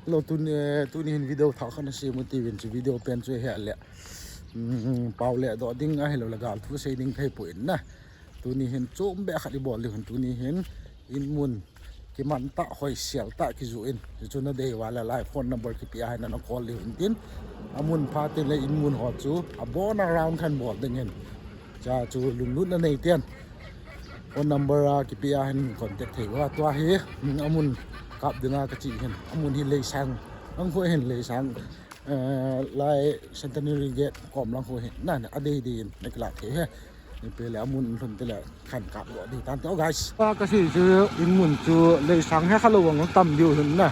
เราตุนเห็นวิดีโอถ่ายขันเสียมันตีวินจีวิดีโอเป็นช่วยเหตุเลยเป่าเลยดอดิ้งไอ้เราละกันทุกสิ่งดิ้งให้ปุ่นนะตุนเห็นโจมแบบขัดบอลเลยตุนเห็นอินมุนกิมันตะหอยเสียลตะกิจูอินจุนนั่นเดียวว่าละลายโฟนนัมเบอร์ที่พี่ไอ้นั่นคอลเลยหินอามุนพาเตเลยอินมุนหอจูอาบอลาราวน์ขันบอลดึงเห็นจ้าจูลุนลุนนั่นเองเตียนโฟนนัมเบอร์ที่พี่ไอ้นั่นคอนแทคเทว่าตัวเฮอามุนกับดึงอากาศเห็นอามุนที่เลยช่างลังคุยเห็นเลยช่างลายเซนติเนอร์เกตกอมลังคุยเห็นนั่นอดีตในกลาดเทนี่เป็นแล้วมุนทุนเป็นแล้วขันกับดีตามเจ้าไกส์ว่าก็สิจูอินมุนจูเลยช่างให้เขาระวังต่ำอยู่เห็นนะ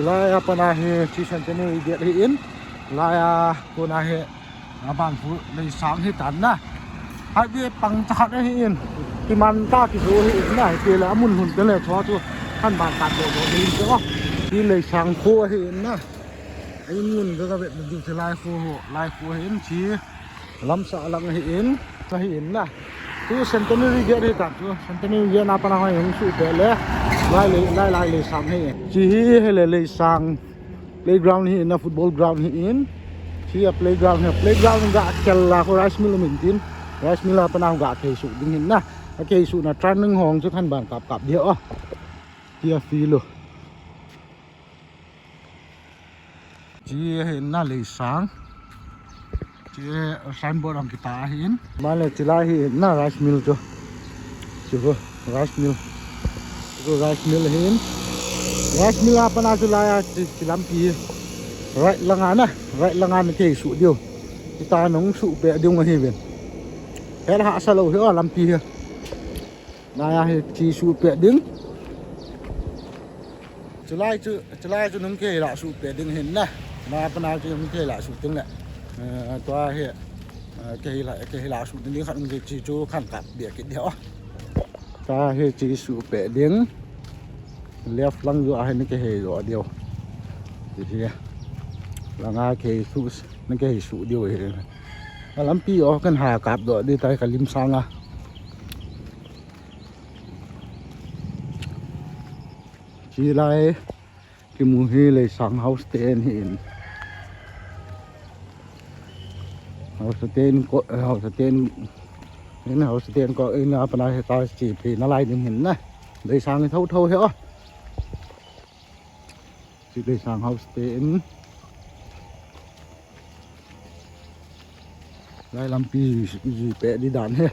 ลายปนาเฮที่เซนติเนอร์เกตอินลายปนาเฮบางผู้เลยช่างให้ตันนะให้เบี้ยปังจัดให้อินที่มันตาที่รู้ให้อินนะเป็นแล้วมุนทุนเป็นแล้วชัวร์ชัวท่านบางการโดดดีใช่ไหมที่เลยช่างคู่ให้อินนะไอ้มุนก็เป็นมันอยู่ที่ลายคู่เห็นชี้ลำสาลังให้อินให้อินนะตัวเซนติเนอร์เกตให้ตัดตัวเซนติเนอร์เกตนับปนาให้อินสุดเลยลายเลยช่างให้ชี้ให้เลยช่าง playground hi in a football ground hi in chia playground ga kella ko rice mill mintin rice mill pa na ga ke su ding hin na ke su na tran nang hong chu than ban kap dia o chia filo chia hin na le sang chia signboard ang kita hin male chila hi na rice mill chu rice mill hin rice mill apa na chula chilam pi right langan ke su dio kita nong su pe dio ngi ben hela ha sa lo he lam pi na ya he chi su pe ding chulai chu nong ke la su pe ding hin na apa na chu nong ke la su ding la toa he ke la su ding khan ngi chi chu khan kap bia ke dio ta he chi su pe ding left lang yo ahin ke he yo dio thì là ngay cái su nó cái su dio he lắm pi o kan ha kap do đi tay kalim sang à chỉ lại cái mùa hè lại sang house ten hin house ten có in apa na ta chỉ thì nó lại đến hin na lại sang thâu he o chỉ để sang house ten lại làm pi gì bé đi đàn he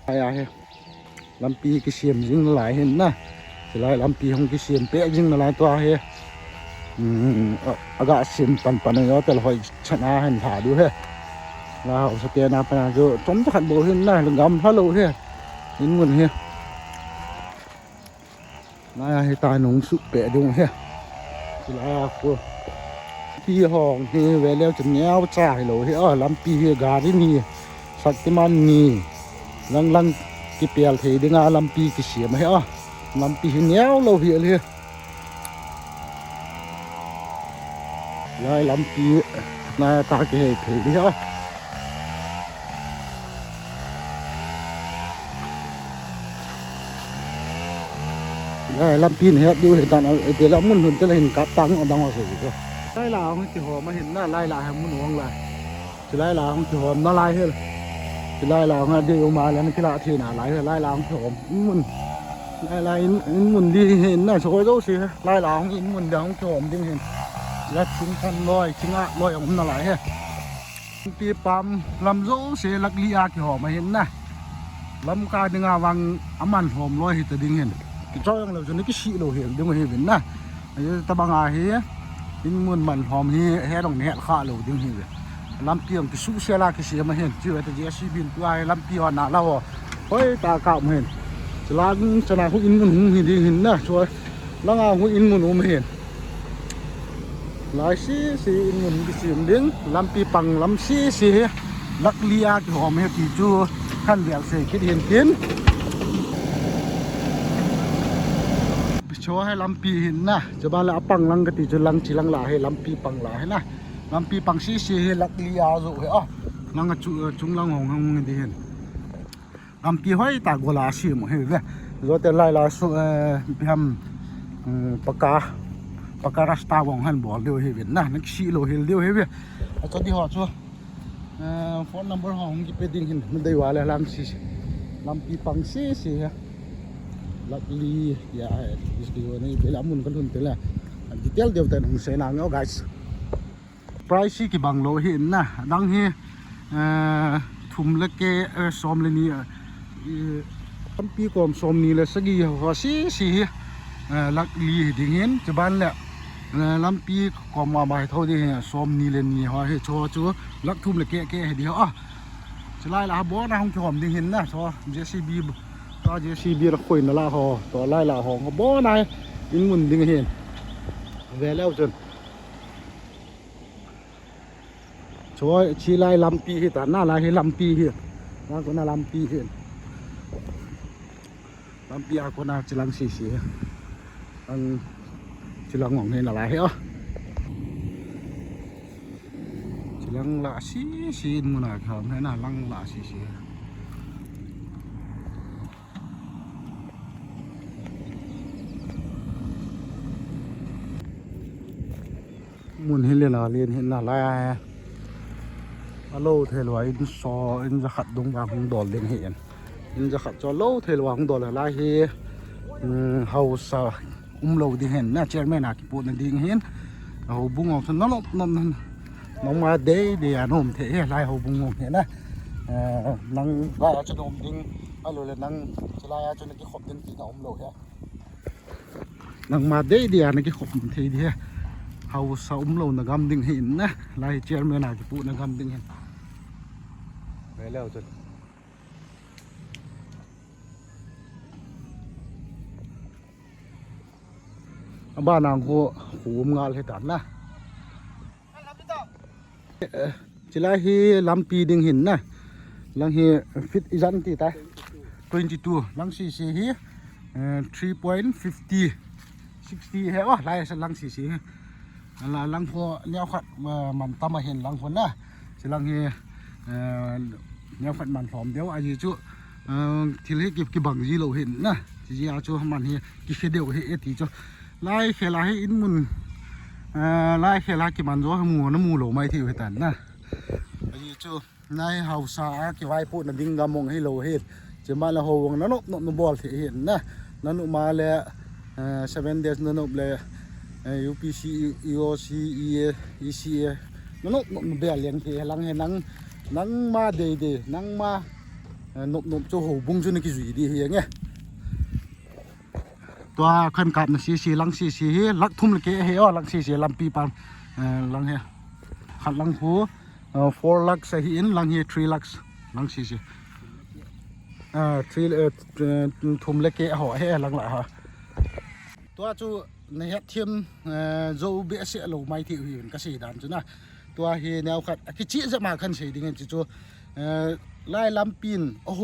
ai làm pi cái xiêm dính lại hen na lại làm pi không cái xiêm bé dính lại toa he agak xiêm pan này nóแต่ละหอยชนะเห็นถ่าดูhe là house ten apa na jo trống chắc hẳn bộ hen na là ngắm hello he in nguồn he lại he tai nong su bé đúng he chỉ là cô pi hong thì về leo chừng nhau trái lối thì làm pi gà đi nè sạch cái man nè lăng cái bèl thì đi ngã làm pi cái xiêm hay làm pi nhau lâu hiện liền lại làm pi này ta cái hệ thì đi đây làm pi này đi hiện tại thì là muốn hơn cái là hình cáp tăng ở đâu rồi cơ lai là không chỉ hòm mà hiện là lai là hay muốn uống lại chỉ lai là không chỉ hòm nó lai hết chỉ lai là không đi uống mà là cái lạ thì nào lai là không chỉ hòm muốn lai muốn đi hiện là số đâu xí lai là không muốn đâu không chỉ hòm đi hiện là chúng thân lôi chính ạ lôi ông nó lại hết pi pam làm dỗ xí lắc lia cái hòm mà hiện nè làm cái đừng à vàng ấm ăn hòm lôi thì tự định hiện cái cho rằng là cho nó cái xị đồ hiện đừng có hiện nè ta bằng ai hết in muôn mặn hòm he đồng hẹn khá lâu tiếng hình làm piềng cái súp xe la cái gì mà hiện chưa thì dễ xí bin tu ai làm piềng nã lao ôi ta cạo hiện là cho nào cũng in muôn hình đi hình nè rồi là ngào cũng in muôn mà hiện lại xí in muôn cái gì đến làm pi bằng làm xí lắc lia cái hòm he thì chưa khăn bẹo xì cái hiện kiến cho hay làm pi hin na cho ba là pang lang cái cho lang chỉ lang là hay làm pi pang là hay na làm pi pang xí hay lắc lia rồi hay lang cái chúng lang hồng hồng đi hin làm pi hơi ta gọi là xí mà hay vậy rồi tới lại là số hầm bạc pakarasta wong han bol deu he ben na nak si lo hil deu he be cho di ho cho phone number hong ki peding hin mun dei wala lam si lam pi pang si ha luckily ya is di ni bela mun kan hun tela detail deu tan hung se na ngo guys price ki bang lo hin na dang he thum le ke som le ni lam pi kom som ni le sagi ho si luckily ding hin chaban le lam pi kom ma bai tho di som ni le ni ho he cho chu lak thum le ke he di ho chlai la bo na hong chom ding hin na so JCB to JCB la khoi na la ho to lai la ho bo na in mun ding hin ve leo chun cho chi lai lam pi hi ta na la hi lam pi hi na ko na lam pi hi lam pi a ko na chilang si ang chilang ngong he na la he chilang la si mu na kham he na lang la si mun he le la len he na la alo thelo in so in za khat dong wang hong dol leng he in za khat cho lo thelo wang dol la he house lo di hen na chairman a ki pu na ding hen ho bung ong son nong ma de anom the he lai ho bung ong he na nang ba cha nom ding alo le nang chlai a cha na ki khop den ki na lo he nang ma de an ki khop the di he house lo na gam ding hen na lai chairman a ki pu na gam ding hen ve leo chun ba nàng cô hùm ngal hết tán na chỉ là hi làm pi đinh hình na lang hi fit izan ti ta 22 lang si hi 3.50 60 he wa lai sa lang si là lang pho neo khat man tam hen lang phon na chỉ lang hi neo khat man phom deu ai chu thil he ki bang ji lo hin na ji a chu man hi ki fe deu he ti chu lai khela he in mun lai khela ki man zo mu na mu lo mai thi he tan na ai chu nai hausa ki vai pu na ding ga mong he lo he che ma la ho wong na no bol thi he na nanu ma le 7 days nanu le UPC EOC ECA nanu be lian thi lang he nang ma de nang ma nop chu ho bung chu ni ki zui di he ngeตัวขันกับนะสีลังสีลักทุ่มเลยเกะเฮียลังสีลำปีปันลังเฮียขัดลังหู4 ลักใส่หินลังเฮีย3 ลักลังสี3ทุ่มเลยเกะห่อเฮียลังละฮะตัวจูในเฮ็ดเทียมโจเบียเสียลงไม่ที่อื่นก็สีดำจูนะตัวเฮียแนวขัดคิดชี้จะมาขันสีดิ่งจูไล่ลำปีนโอ้โห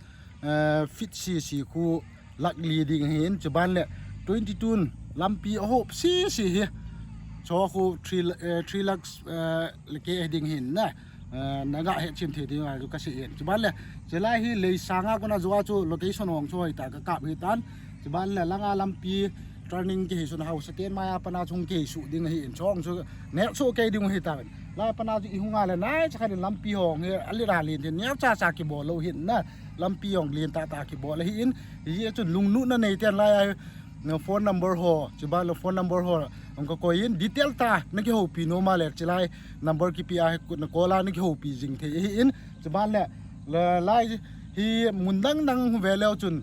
27ฟิตสีคู่ลักลีดิ่งเห็นจุบันเลย22ลำปีโอ้โหสีเฮียโชว์คู่3 ลักเลเกะดิ่งเห็นนะนักเฮ็ดชิมเทียดีมาดูก็สีเห็นจุบันเลยจะไล่ให้เลยสางก็น่าจะว่าจูโลเคชั่นของช่วยแต่ก็กลับเหตุการณ์จุบันเลยลังลำปี turning เกส่วนเฮาสเกนมาปนาชงเกสุดิ่งเห็นช่องช่วยเนี้ยโชว์เกดิ่งเหตุการณ์ลายปนาอีหงาเลยนะจะใครลำปีหองเฮียอันนี้ราลีนเนี้ยจ่ากิบอลเราเห็นนะลำปีหองเรียนตากิบอลเลยเห็นยี่จุดลุงนุ่นนั่นในเตียนไล่โฟนนัมเบอร์ห่อจุบันเราโฟนนัมเบอร์ห่อผมก็คอยเห็นดีเทลตานั่นคือหัวปีโนมาเลยจะไล่นัมเบอร์กี่ปีอะนักโกลานั่นคือหัวปีจริงเทียเห็นจุบันเนี่ยไล่ที่มุนดังเวลาจุน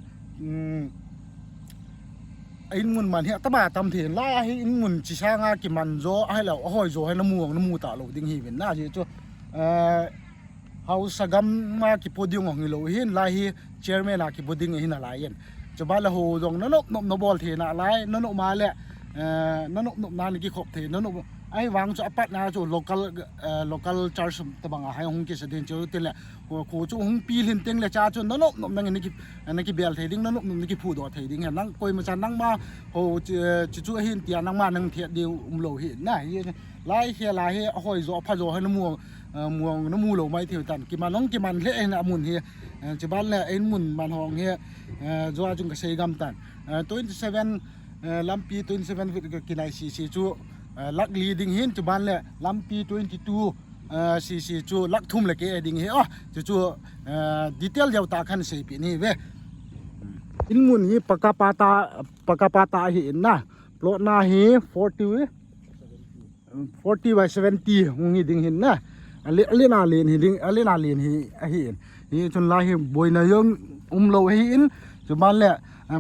อินมุนมันเหี้ยตบะตำเถียนไล่ให้อินมุนจิช่างากิมันโจให้เราห้อยโจให้น้ำมูตาเราดิ้งหีเป็นน่าจะจ้เฮาสกัมมากิปดิ้งของเราเห็นไล่ให้เชอร์แมนกิปดิ้งหินอะไรยันจะบ้านเราโหดงนั่นนบอลเถียนอะไรนั่นมาเลยนั่นนานกิขบเถียนนั่นไอ้วางจะปัดนะจู่ local charge ตะบังให้หงกิเสด็จจู่เต็มเลยโคจู่หงปีลินเต็งเลยจ้าจู่นั่นนั่งกิเบลเทดิ้งนั่นกิพูดเทดิ้งเห็นนั่งคอยมาจันนั่งมาโหจู่เห็นเตียนั่งมานั่งเทียเดียวโลเห็นนะไล่เฮียไล่เฮียห้อยโจพาโจให้น้ำมูโลไม่เที่ยวตันกิมันเละเองนะมุนเฮียจะบ้านเลยไอ้มุนมันห้องเฮียจู่จุงกระเซยกำตัน27 ลำปี27วิทก็กินไอซีจูลักลีดิ่งหินจุบันเลยลำปี22ซีจูลักทุ่มเลยเกดิ่งหินอ๋อจูดีเทลยาวตาขันเสียปีนี่เว้อินมุนฮีปากกาปาตาหินนะโปรนาฮี40 by 70หงหิดิ่งหินนะเลนาเลนหิดิ่งเลนาเลนหินนี่จนลายหิบอยนายงโลหินจุบันเลย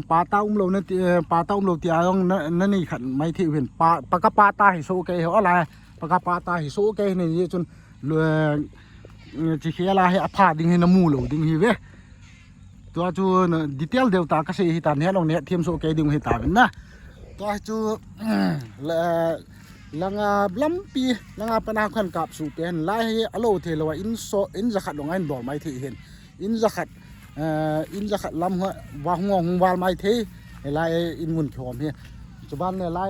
ปาตาโลนั่นปาตาโลที่อายองนั่นนี่ขันไม่ที่เห็นปากกาปาตาหิโซเกเหรออะไรปากกาปาตาหิโซเกนี่จนจีเขียลายอภาดิ่งหินน้ำมูโลดิ่งหิเว้ตัวจูดีเทลเดียวตาก็ใช่หิตาเนี่ยลงเนี่ยเทียมโซเกดิ่งหิตาเป็นนะตัวจูลังลำปีลังปนาขันกับสูบเป็นไล่อโลเทลว่าอินจะขัดลงไอ้บอกไม่ที่เห็นอินจะขัดลำหัววางงงวางไม่ที่ไล่อินมุนขอมเฮียจุบันเนี่ยไล่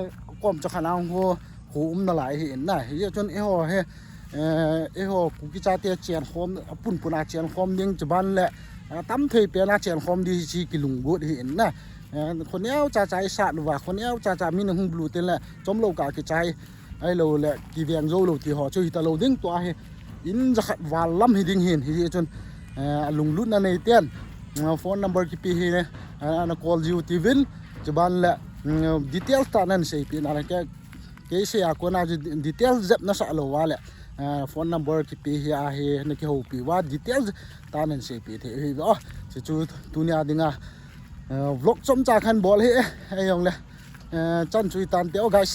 ก้มจะขัดเอาหัวหูนั่นไหลเห็นนะเฮียจนเอโฮเฮกูกิจาเตียเจียนคอมปุ่นอาเจียนคอมยังจุบันแหละตั้มเทยเป็นอาเจียนคอมดีชีกิลุงบุตรเห็นนะคนนี้เอาใจสะหรือว่าคนนี้เอาใจมีหนึ่งบลูเต็นแหละจมโลกากิจใจไอ้เราแหละกีเวียงโจโลที่ห่อช่วยตะโลดิ้งตัวเฮอินจะขัดวาล้ำให้ดิ้งเห็นเฮียจนลุงรุ่นนั่นในเตียนโฟนนัมเบอร์กี่ปีเฮเนี่ยอันคอลจิวทีวิลจุบันแหละดีเทลตานั่นใช่ปีนั่นแกเสียคนอาจจะดีเทลเจ็บน่าสะโลว่าแหละโฟนนัมเบอร์กี่ปีเฮียเฮนี่แค่หูปีว่าดีเทลตานั่นใช่ปีเฮอ๋อจะจูตัวนี้ดิ้งvlog จมจากขันบอลเฮ้ไอ้ยองเลยจันทร์ช่วยตามเตี้ยว guys